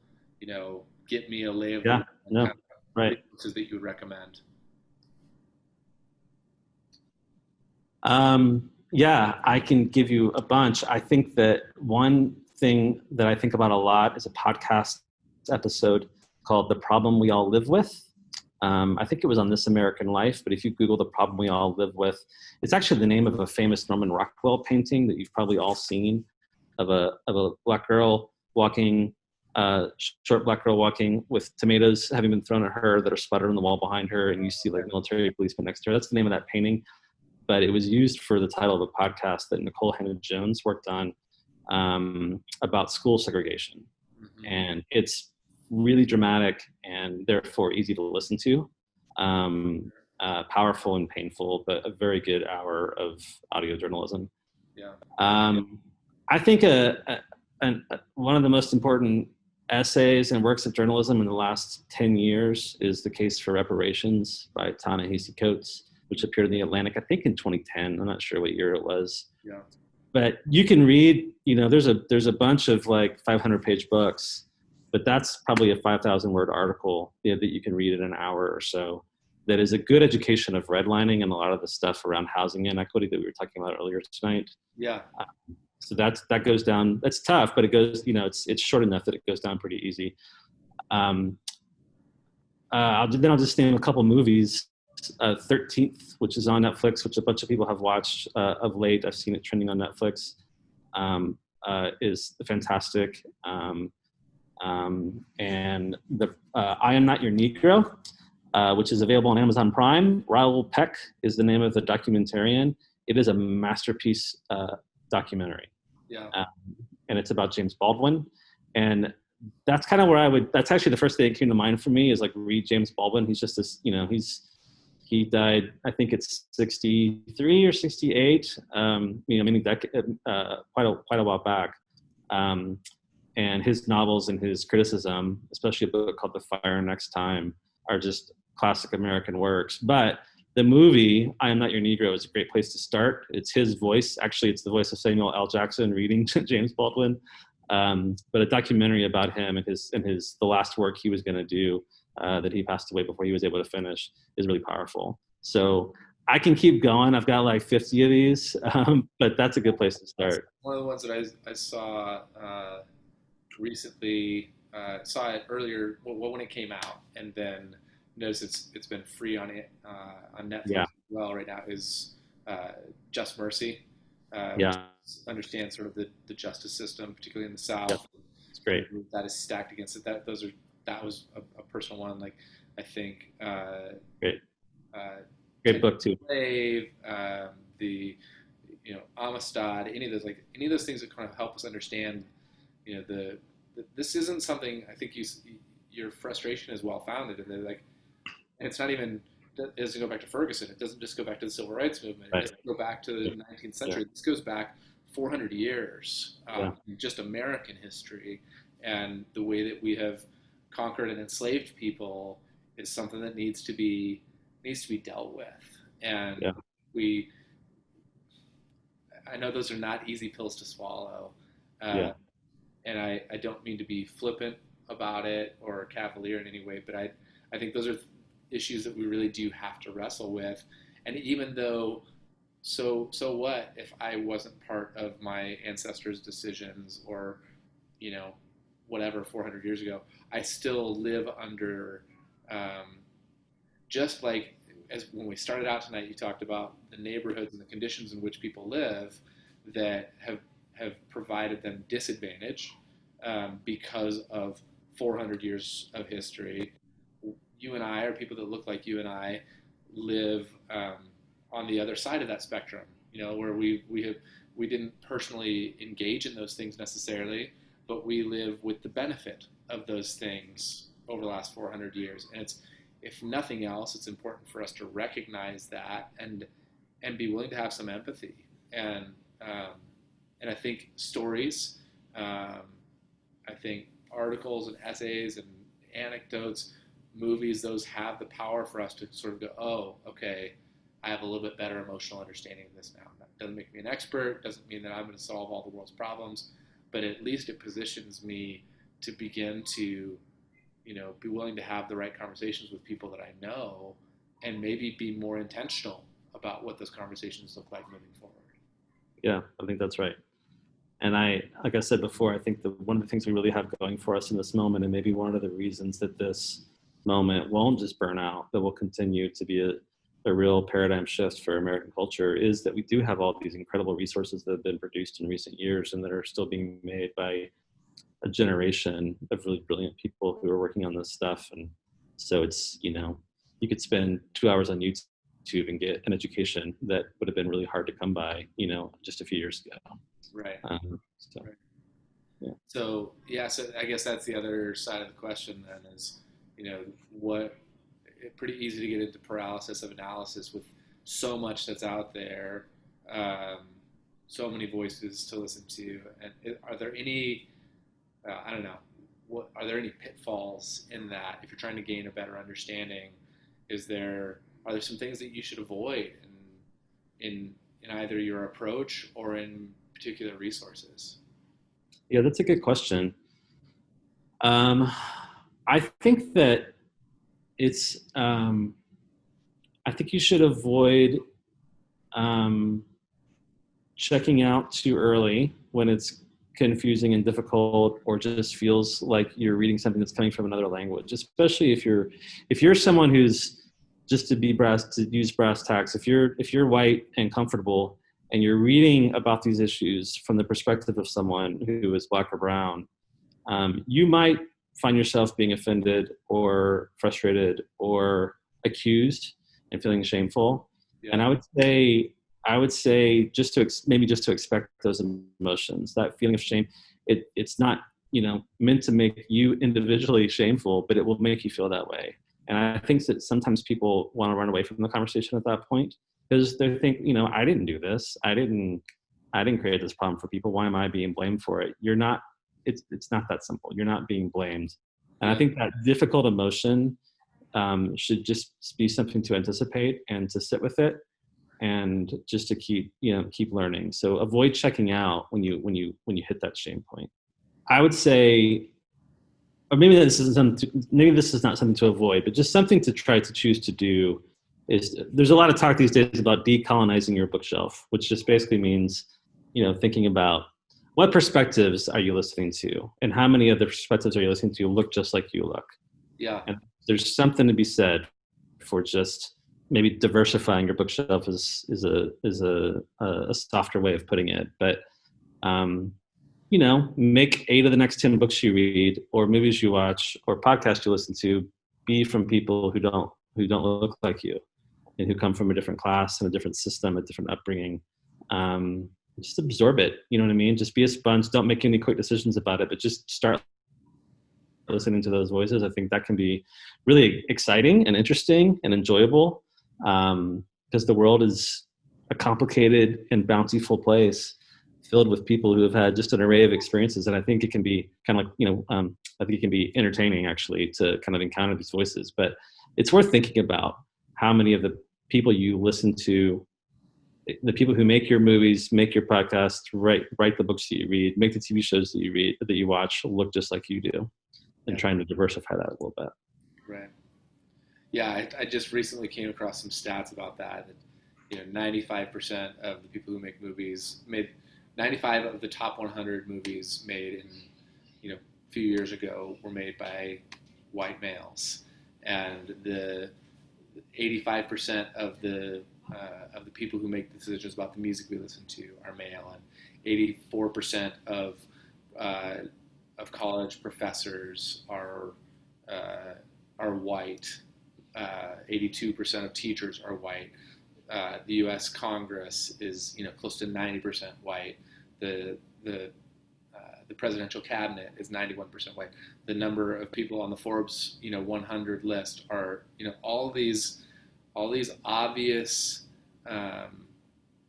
get me a lay of the kind of resources that you would recommend? Yeah, I can give you a bunch. I think that one thing that I think about a lot is a podcast episode called "The Problem We All Live With." I think it was on This American Life, but if you Google "The Problem We All Live With," it's actually the name of a famous Norman Rockwell painting that you've probably all seen of a black girl walking, short black girl walking with tomatoes having been thrown at her that are splattered on the wall behind her, and you see like military policemen next to her. That's the name of that painting, but it was used for the title of a podcast that Nicole Hannah-Jones worked on about school segregation. Mm-hmm. And it's really dramatic and therefore easy to listen to, powerful and painful, but a very good hour of audio journalism. Yeah. I think one of the most important essays and works of journalism in the last 10 years is The Case for Reparations by Ta-Nehisi Coates, which appeared in the Atlantic, I think in 2010. I'm not sure what year it was. Yeah. But you can read, there's a bunch of like 500-page books, but that's probably a 5,000 word article that you can read in an hour or so. That is a good education of redlining and a lot of the stuff around housing inequity that we were talking about earlier tonight. Yeah. So that goes down. That's tough, but it goes. It's short enough that it goes down pretty easy. I'll just name a couple movies. 13th, which is on Netflix, which a bunch of people have watched of late. I've seen it trending on Netflix. Is fantastic. And the I Am Not Your Negro, which is available on Amazon Prime. Raoul Peck is the name of the documentarian. It is a masterpiece documentary. Yeah. And it's about James Baldwin. And that's kind of where that's actually the first thing that came to mind for me is like read James Baldwin. He's just this, he died, I think it's 63 or 68, quite a while back. And his novels and his criticism, especially a book called The Fire Next Time, are just classic American works. But the movie, I Am Not Your Negro, is a great place to start. It's his voice. Actually, it's the voice of Samuel L. Jackson reading James Baldwin. But a documentary about him and the last work he was going to do that he passed away before he was able to finish is really powerful. So I can keep going. I've got like 50 of these, but that's a good place to start. One of the ones that I saw recently, saw it earlier when it came out, and then noticed it's been free on Netflix as well right now, is Just Mercy. Understand sort of the justice system, particularly in the South. Yep. It's great. That is stacked against it. That was a personal one. Like I think great book too. Slave, Amistad, any of those things that kind of help us understand, this isn't something. I think your frustration is well founded, and they're like, and it's not even. It doesn't go back to Ferguson. It doesn't just go back to the Civil Rights Movement. It doesn't go back to the 19th century. This goes back 400 years, just American history, and the way that we have conquered and enslaved people is something that needs to be dealt with. And I know those are not easy pills to swallow, and I don't mean to be flippant about it or cavalier in any way, but I think those are issues that we really do have to wrestle with. And even though, so what if I wasn't part of my ancestors' decisions or, whatever 400 years ago, I still live under, just like, as when we started out tonight, you talked about the neighborhoods and the conditions in which people live that have provided them disadvantage because of 400 years of history. You and I, or people that look like you and I, live on the other side of that spectrum. Where we didn't personally engage in those things necessarily, but we live with the benefit of those things over the last 400 years. And it's, if nothing else, it's important for us to recognize that and be willing to have some empathy. And I think stories, I think articles and essays and anecdotes, movies, those have the power for us to sort of go, oh, okay, I have a little bit better emotional understanding of this now. That doesn't make me an expert, doesn't mean that I'm going to solve all the world's problems, but at least it positions me to begin to, be willing to have the right conversations with people that I know, and maybe be more intentional about what those conversations look like moving forward. Yeah, I think that's right. And like I said before, I think one of the things we really have going for us in this moment, and maybe one of the reasons that this moment won't just burn out, but will continue to be a real paradigm shift for American culture, is that we do have all these incredible resources that have been produced in recent years and that are still being made by a generation of really brilliant people who are working on this stuff. And so it's, you could spend 2 hours on YouTube and get an education that would have been really hard to come by, just a few years ago. Right. So, right. Yeah. So I guess that's the other side of the question then is, pretty easy to get into paralysis of analysis with so much that's out there, so many voices to listen to. And are there any, I don't know, are there any pitfalls in that? If you're trying to gain a better understanding, are there some things that you should avoid in either your approach or in particular resources? Yeah, that's a good question. I think that I think you should avoid checking out too early when it's confusing and difficult, or just feels like you're reading something that's coming from another language, especially if you're someone who's, just to use brass tacks, if you're white and comfortable and you're reading about these issues from the perspective of someone who is Black or brown, you might find yourself being offended or frustrated or accused and feeling shameful. Yeah. And I would say just to expect those emotions, that feeling of shame. It's not, meant to make you individually shameful, but it will make you feel that way. And I think that sometimes people want to run away from the conversation at that point because they think, I didn't do this. I didn't create this problem for people. Why am I being blamed for it? You're not. It's not that simple. You're not being blamed. And I think that difficult emotion should just be something to anticipate and to sit with it, and just to keep learning. So avoid checking out when you hit that shame point. I would say, or maybe this is not something to avoid, but just something to try to choose to do. Is there's a lot of talk these days about decolonizing your bookshelf, which just basically means, thinking about what perspectives are you listening to, and how many of the perspectives are you listening to look just like you look. Yeah. And there's something to be said for just maybe diversifying your bookshelf is a softer way of putting it, but make 8 of the next 10 books you read, or movies you watch, or podcasts you listen to be from people who don't look like you, and who come from a different class and a different system, a different upbringing. Just absorb it. You know what I mean? Just be a sponge. Don't make any quick decisions about it, but just start listening to those voices. I think that can be really exciting and interesting and enjoyable, because the world is a complicated and bountiful place filled with people who have had just an array of experiences. And I think it can be kind of like, I think it can be entertaining actually to kind of encounter these voices, but it's worth thinking about how many of the people you listen to, the people who make your movies, make your podcasts, write the books that you read, make the TV shows that you watch look just like you do, and trying to diversify that a little bit. Right. Yeah, I just recently came across some stats about that. 95% of the people who make movies 95 of the top 100 movies made in, a few years ago were made by white males, and 85% of the people who make decisions about the music we listen to are male, and 84% of college professors are white. 82% of teachers are white. The U.S. Congress is close to 90% white. The presidential cabinet is 91% white. The number of people on the Forbes 100 list are all these obvious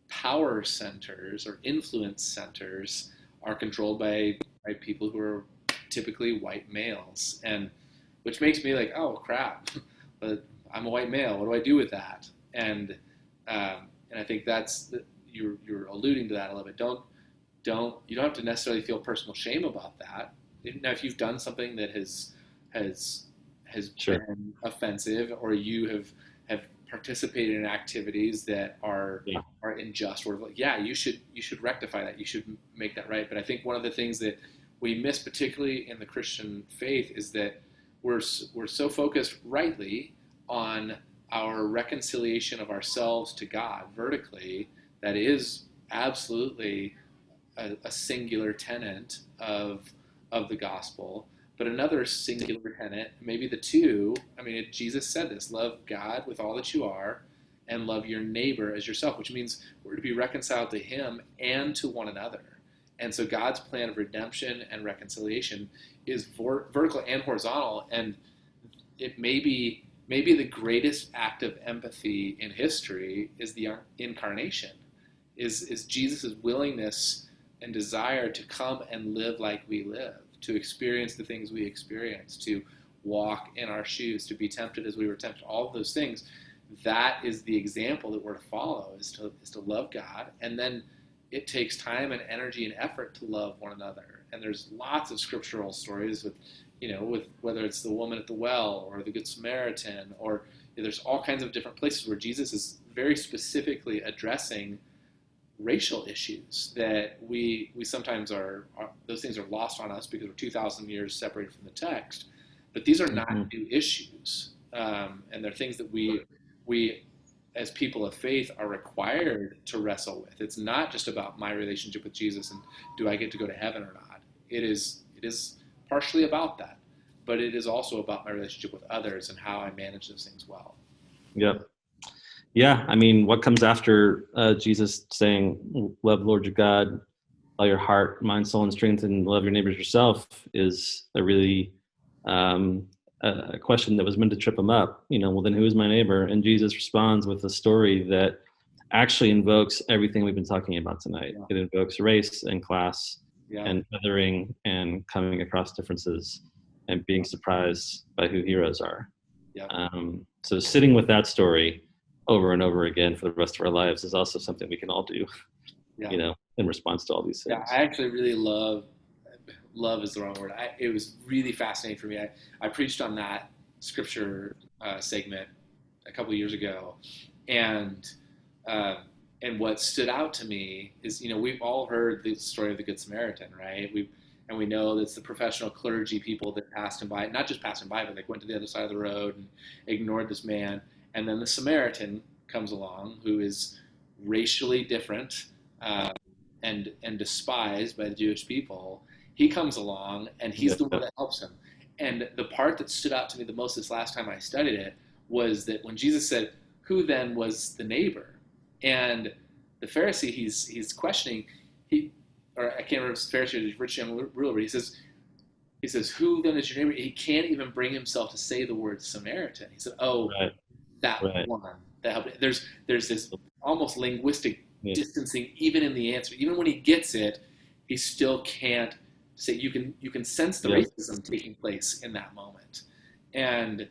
power centers or influence centers are controlled by people who are typically white males, and which makes me like, oh crap, but I'm a white male. What do I do with that? And I think you're alluding to that a little bit. You don't have to necessarily feel personal shame about that. Now, if you've done something that has Sure. been offensive, or you have participated in activities that are unjust, or you should rectify that. You should make that right. But I think one of the things that we miss, particularly in the Christian faith, is that we're so focused rightly on our reconciliation of ourselves to God vertically. That is absolutely a singular tenet of the gospel. But another singular tenet, maybe the two, Jesus said this: love God with all that you are, and love your neighbor as yourself, which means we're to be reconciled to Him and to one another. And so God's plan of redemption and reconciliation is vertical and horizontal, and it may be the greatest act of empathy in history is the incarnation, is Jesus' willingness and desire to come and live like we live, to experience the things we experience, to walk in our shoes, to be tempted as we were tempted, all of those things. That is the example that we're to follow, is to love God. And then it takes time and energy and effort to love one another. And there's lots of scriptural stories with whether it's the woman at the well or the Good Samaritan, or there's all kinds of different places where Jesus is very specifically addressing racial issues that we sometimes are those things are lost on us because we're 2,000 years separated from the text. But these are not new issues, and they're things that we as people of faith are required to wrestle with. It's not just about my relationship with Jesus and do I get to go to heaven or not. It is partially about that, but it is also about my relationship with others and how I manage those things well. Yep. Yeah, what comes after Jesus saying, love Lord your God, all your heart, mind, soul, and strength, and love your neighbors yourself, is a really a question that was meant to trip him up. Well, then who is my neighbor? And Jesus responds with a story that actually invokes everything we've been talking about tonight. Yeah. It invokes race and class, and othering and coming across differences and being surprised by who heroes are. Yeah. So sitting with that story over and over again for the rest of our lives is also something we can all do, in response to all these things. Yeah, I actually really love is the wrong word. It was really fascinating for me. I preached on that scripture segment a couple of years ago, and what stood out to me is, we've all heard the story of the Good Samaritan, right? We know that it's the professional clergy people that passed him by, not just passed him by, but like went to the other side of the road and ignored this man. And then the Samaritan comes along, who is racially different and despised by the Jewish people. He comes along, and he's the one that helps him. And the part that stood out to me the most this last time I studied it was that when Jesus said, "Who then was the neighbor?" And the Pharisee he's questioning, or I can't remember if it's the Pharisee or the rich young ruler, but he says, "Who then is your neighbor?" He can't even bring himself to say the word Samaritan. He said, "Oh, right. That one that helped." There's this almost linguistic distancing even in the answer. Even when he gets it, he still can't say. You can sense the racism taking place in that moment. And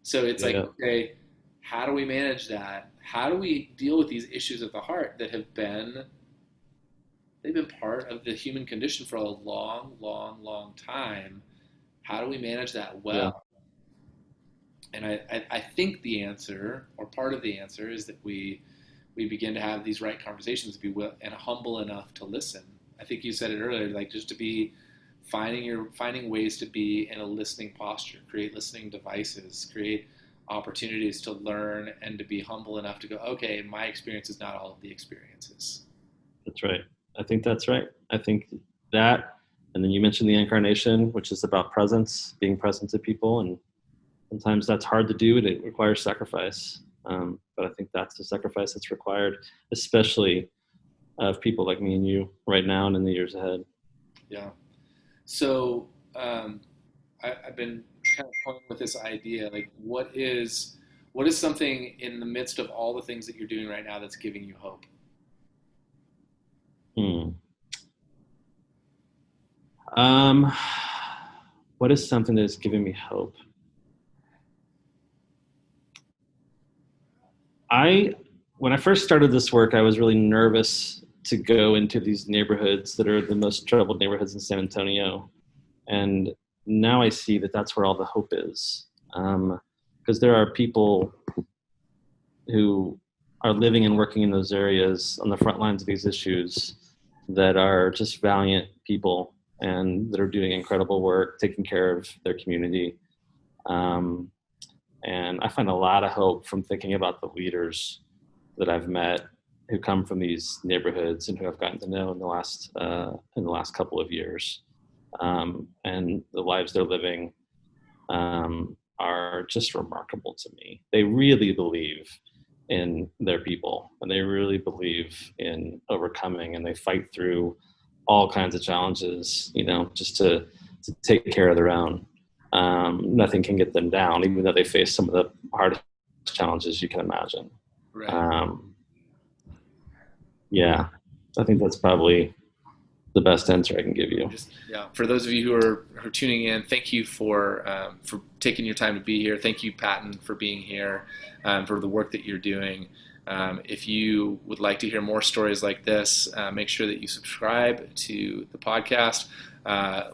so it's like, okay, how do we manage that? How do we deal with these issues of the heart that they've been part of the human condition for a long, long, long time? How do we manage that well? And I think the answer, or part of the answer, is that we begin to have these right conversations, and humble enough to listen. I think you said it earlier, like just to be finding ways to be in a listening posture, create listening devices, create opportunities to learn and to be humble enough to go, okay, my experience is not all of the experiences. That's right. I think that's right. I think that, and then you mentioned the incarnation, which is about presence, being present to people. And sometimes that's hard to do and it requires sacrifice. But I think that's the sacrifice that's required, especially of people like me and you right now and in the years ahead. Yeah. So I've been kind of playing with this idea, like what is something in the midst of all the things that you're doing right now that's giving you hope? What is something that is giving me hope? When I first started this work, I was really nervous to go into these neighborhoods that are the most troubled neighborhoods in San Antonio. And now I see that that's where all the hope is. Because there are people who are living and working in those areas on the front lines of these issues that are just valiant people and that are doing incredible work, taking care of their community. And I find a lot of hope from thinking about the leaders that I've met who come from these neighborhoods and who I've gotten to know in the last couple of years. And the lives they're living are just remarkable to me. They really believe in their people, and they really believe in overcoming, and they fight through all kinds of challenges, just to take care of their own. Nothing can get them down, even though they face some of the hardest challenges you can imagine. Right. Yeah, I think that's probably the best answer I can give you. For those of you who are tuning in, thank you for taking your time to be here. Thank you, Patton, for being here, for the work that you're doing. If you would like to hear more stories like this, make sure that you subscribe to the podcast,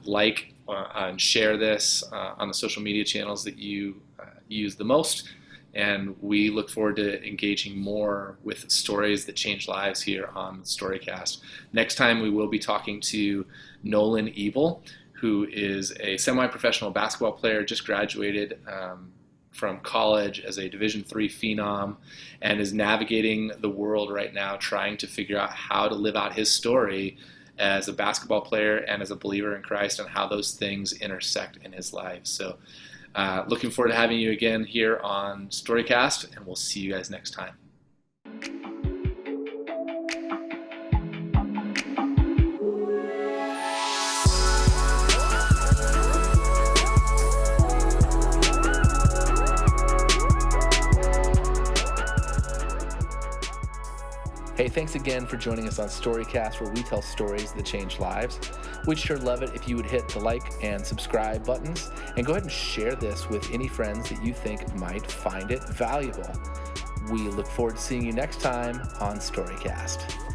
like and share this on the social media channels that you use the most. And we look forward to engaging more with stories that change lives here on the Storycast. Next time we will be talking to Nolan Ebel, who is a semi-professional basketball player, just graduated from college as a Division III phenom, and is navigating the world right now trying to figure out how to live out his story as a basketball player and as a believer in Christ, and how those things intersect in his life. So looking forward to having you again here on Storycast, and we'll see you guys next time. Hey, thanks again for joining us on Storycast, where we tell stories that change lives. We'd sure love it if you would hit the like and subscribe buttons, and go ahead and share this with any friends that you think might find it valuable. We look forward to seeing you next time on Storycast.